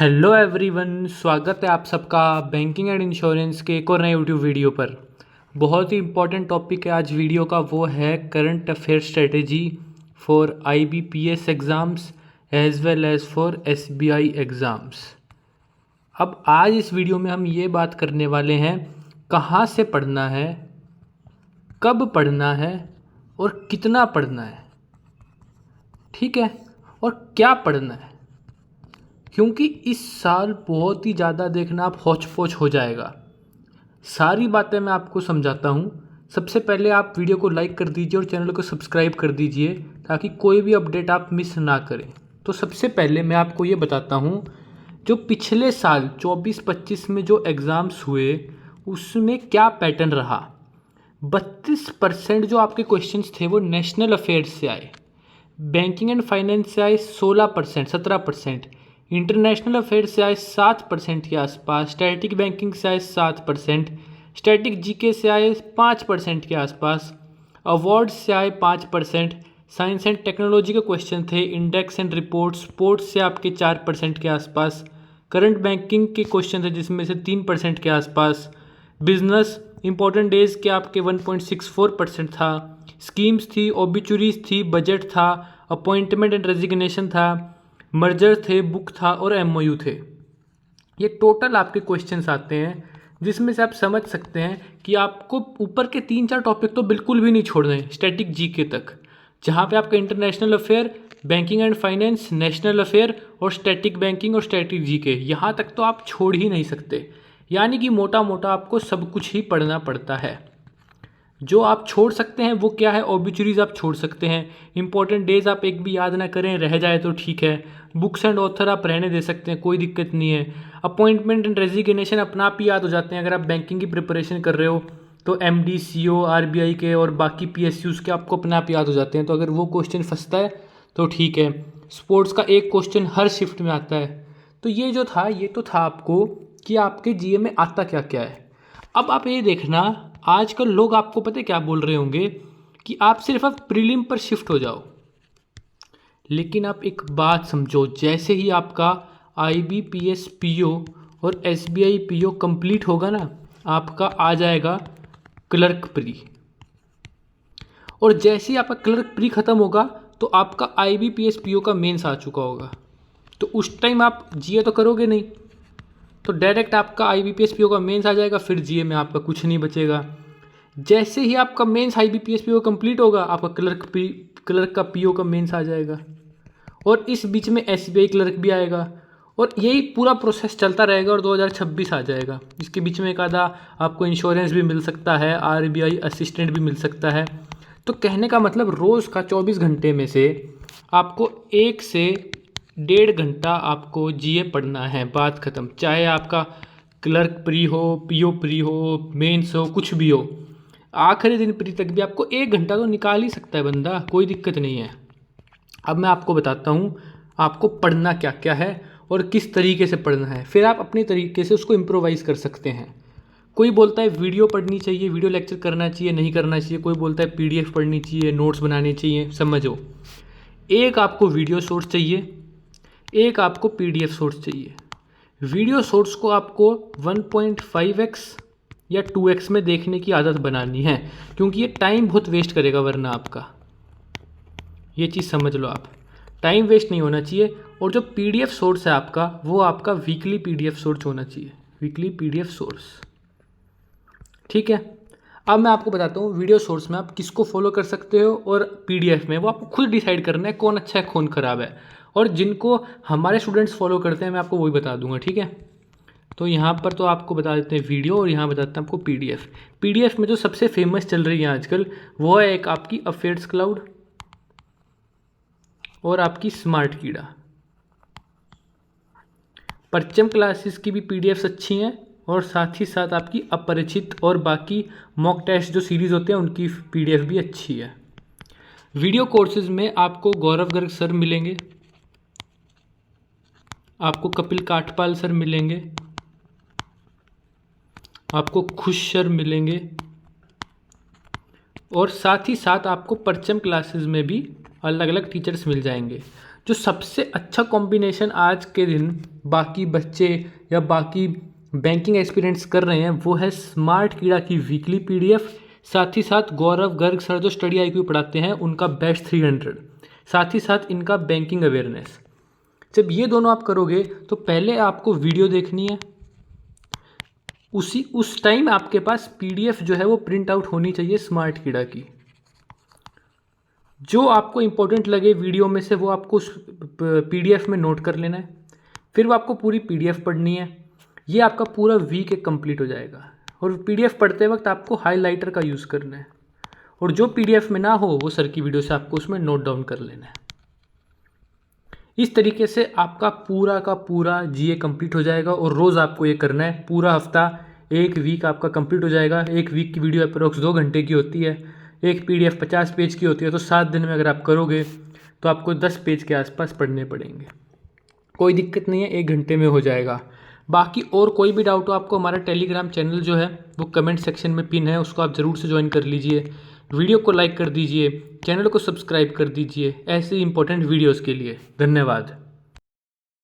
Hello everyone, स्वागत है आप सबका बैंकिंग एंड इंश्योरेंस के एक और नए यूट्यूब वीडियो पर। बहुत ही इम्पोर्टेंट टॉपिक है आज वीडियो का, वो है current affair strategy for IBPS exams as well as for SBI exams. अब आज इस वीडियो में हम ये बात करने वाले हैं कहाँ से पढ़ना है, कब पढ़ना है और कितना पढ़ना है, ठीक है, और क्या पढ़ना है। क्योंकि इस साल बहुत ही ज़्यादा देखना आप हौच पौच हो जाएगा। सारी बातें मैं आपको समझाता हूँ। सबसे पहले आप वीडियो को लाइक कर दीजिए और चैनल को सब्सक्राइब कर दीजिए ताकि कोई भी अपडेट आप मिस ना करें। तो सबसे पहले मैं आपको ये बताता हूँ, जो पिछले साल 24-25 में जो एग्ज़ाम्स हुए उसमें क्या पैटर्न रहा। 32% जो आपके क्वेश्चंस थे वो नेशनल अफेयर्स से आए, बैंकिंग एंड फाइनेंस से आए 16%, 17%, इंटरनेशनल अफेयर से आए 7% के आसपास, स्टैटिक बैंकिंग से आए 7%, स्टैटिक जीके से आए 5% के आसपास, अवार्ड्स से आए 5%, साइंस एंड टेक्नोलॉजी के क्वेश्चन थे, इंडेक्स एंड रिपोर्ट, स्पोर्ट्स से आपके 4% के आसपास, करंट बैंकिंग के क्वेश्चन थे जिसमें से 3% के आसपास, बिजनेस इंपॉर्टेंट डेज के आपके 1.64% था, स्कीम्स थी, ओबिचुरीज थी, बजट था, अपॉइंटमेंट एंड रेजिग्नेशन था, मर्जर थे, बुक था और एमओयू थे। ये टोटल आपके क्वेश्चंस आते हैं जिसमें से आप समझ सकते हैं कि आपको ऊपर के 3-4 टॉपिक तो बिल्कुल भी नहीं छोड़ने हैं, स्टैटिक जीके तक, जहाँ पे आपका international affair, banking and finance, national affair और स्टैटिक बैंकिंग और स्टैटिक जीके, यहाँ तक तो आप छोड़ ही नहीं सकते। यानी कि मोटा मोटा आपको सब कुछ ही पढ़ना पड़ता है। जो आप छोड़ सकते हैं वो क्या है, ओबिचुरीज आप छोड़ सकते हैं, इंपॉर्टेंट डेज आप एक भी याद ना करें, रह जाए तो ठीक है, बुक्स एंड ऑथर आप रहने दे सकते हैं, कोई दिक्कत नहीं है, अपॉइंटमेंट एंड रेजिग्नेशन अपना आप ही याद हो जाते हैं। अगर आप बैंकिंग की प्रिपरेशन कर रहे हो तो एमडी, सीओ, आरबीआई के और बाकी पीएसयूज के आपको अपने आप याद हो जाते हैं। तो अगर वो क्वेश्चन फंसता है तो ठीक है। स्पोर्ट्स का एक क्वेश्चन हर शिफ्ट में आता है। तो ये जो था, ये तो था आपको कि आपके जीए में आता क्या क्या है। अब आप ये देखना, आजकल लोग आपको पता है क्या बोल रहे होंगे कि आप सिर्फ अब प्रीलिम पर शिफ्ट हो जाओ। लेकिन आप एक बात समझो, जैसे ही आपका आईबीपीएस पीओ और एसबीआई पीओ कंप्लीट होगा ना, आपका आ जाएगा क्लर्क प्री, और जैसे ही आपका क्लर्क प्री खत्म होगा तो आपका आईबीपीएस पीओ का मेंस आ चुका होगा। तो उस टाइम आप जीए तो करोगे नहीं, तो डायरेक्ट आपका आईबीपीएस पीओ का मेंस आ जाएगा, फिर जीए में आपका कुछ नहीं बचेगा। जैसे ही आपका मेंस आईबीपीएस पीओ कंप्लीट होगा, आपका क्लर्क का पीओ का मेंस आ जाएगा, और इस बीच में एसबीआई क्लर्क भी आएगा, और यही पूरा प्रोसेस चलता रहेगा और 2026 आ जाएगा। इसके बीच में एक आधा आपको इंश्योरेंस भी मिल सकता है, आरबीआई असिस्टेंट भी मिल सकता है। तो कहने का मतलब रोज़ का 24 घंटे में से आपको 1 से 1.5 घंटा आपको जीए पढ़ना है, बात ख़त्म। चाहे आपका क्लर्क प्री हो, पीओ प्री हो, मेंस हो, कुछ भी हो, आखिरी दिन प्री तक भी आपको 1 घंटा तो निकाल ही सकता है बंदा, कोई दिक्कत नहीं है। अब मैं आपको बताता हूँ आपको पढ़ना क्या क्या है और किस तरीके से पढ़ना है, फिर आप अपने तरीके से उसको इम्प्रोवाइज़ कर सकते हैं। कोई बोलता है वीडियो पढ़नी चाहिए, वीडियो लेक्चर करना चाहिए, नहीं करना चाहिए। कोई बोलता है पीडीएफ पढ़नी चाहिए, नोट्स बनाने चाहिए। समझो, एक आपको वीडियो सोर्स चाहिए, एक आपको पीडीएफ सोर्स चाहिए। वीडियो सोर्स को आपको 1.5x या 2x में देखने की आदत बनानी है, क्योंकि ये टाइम बहुत वेस्ट करेगा वरना आपका। ये चीज़ समझ लो आप, टाइम वेस्ट नहीं होना चाहिए। और जो पीडीएफ सोर्स है आपका, वो आपका वीकली पीडीएफ सोर्स होना चाहिए, वीकली पीडीएफ सोर्स, ठीक है। अब मैं आपको बताता हूँ वीडियो सोर्स में आप किसको फॉलो कर सकते हो, और पीडीएफ में वो आपको खुद डिसाइड करना है कौन अच्छा है कौन ख़राब है। और जिनको हमारे स्टूडेंट्स फॉलो करते हैं मैं आपको वही बता दूंगा, ठीक है। तो यहाँ पर तो आपको बता देते हैं वीडियो, और यहाँ बताते हैं आपको पीडीएफ। पीडीएफ में जो सबसे फेमस चल रही है आजकल वो है एक आपकी अफेयर्स क्लाउड और आपकी स्मार्ट कीड़ा। परचम क्लासेस की भी पीडीएफ्स अच्छी हैं, और साथ ही साथ आपकी अपरिचित और बाकी मॉक टेस्ट जो सीरीज़ होते हैं उनकी पीडीएफ भी अच्छी है। वीडियो कोर्सेज में आपको गौरव गर्ग सर मिलेंगे, आपको कपिल काठपाल सर मिलेंगे, आपको खुश सर मिलेंगे, और साथ ही साथ आपको परचम क्लासेस में भी अलग अलग टीचर्स मिल जाएंगे। जो सबसे अच्छा कॉम्बिनेशन आज के दिन बाकी बच्चे या बाकी बैंकिंग एक्सपीरियंस कर रहे हैं वो है स्मार्ट कीड़ा की वीकली पीडीएफ, साथ ही साथ गौरव गर्ग सर जो स्टडी आईक्यू पढ़ाते हैं उनका बेस्ट 300, साथ ही साथ इनका बैंकिंग अवेयरनेस। जब ये दोनों आप करोगे तो पहले आपको वीडियो देखनी है, उस टाइम आपके पास पीडीएफ जो है वो प्रिंट आउट होनी चाहिए स्मार्ट कीड़ा की। जो आपको इंपॉर्टेंट लगे वीडियो में से वो आपको उस पीडीएफ में नोट कर लेना है, फिर वो आपको पूरी पीडीएफ पढ़नी है। ये आपका पूरा वीक एक कंप्लीट हो जाएगा। और पीडीएफ पढ़ते वक्त आपको हाइलाइटर का यूज़ करना है, और जो पीडीएफ में ना हो वो सर की वीडियो से आपको उसमें नोट डाउन कर लेना है। इस तरीके से आपका पूरा का पूरा जीए कंप्लीट हो जाएगा। और रोज़ आपको ये करना है, पूरा हफ्ता, एक वीक आपका कंप्लीट हो जाएगा। एक वीक की वीडियो अप्रोक्स 2 घंटे की होती है, एक पीडीएफ 50 पेज की होती है। तो 7 दिन में अगर आप करोगे तो आपको 10 पेज के आसपास पढ़ने पड़ेंगे। कोई दिक्कत नहीं है, 1 घंटे में हो जाएगा। बाकी और कोई भी डाउट हो आपको, हमारा टेलीग्राम चैनल जो है वो कमेंट सेक्शन में पिन है, उसको आप ज़रूर से ज्वाइन कर लीजिए। वीडियो को लाइक कर दीजिए, चैनल को सब्सक्राइब कर दीजिए ऐसे इंपॉर्टेंट वीडियोज़ के लिए। धन्यवाद।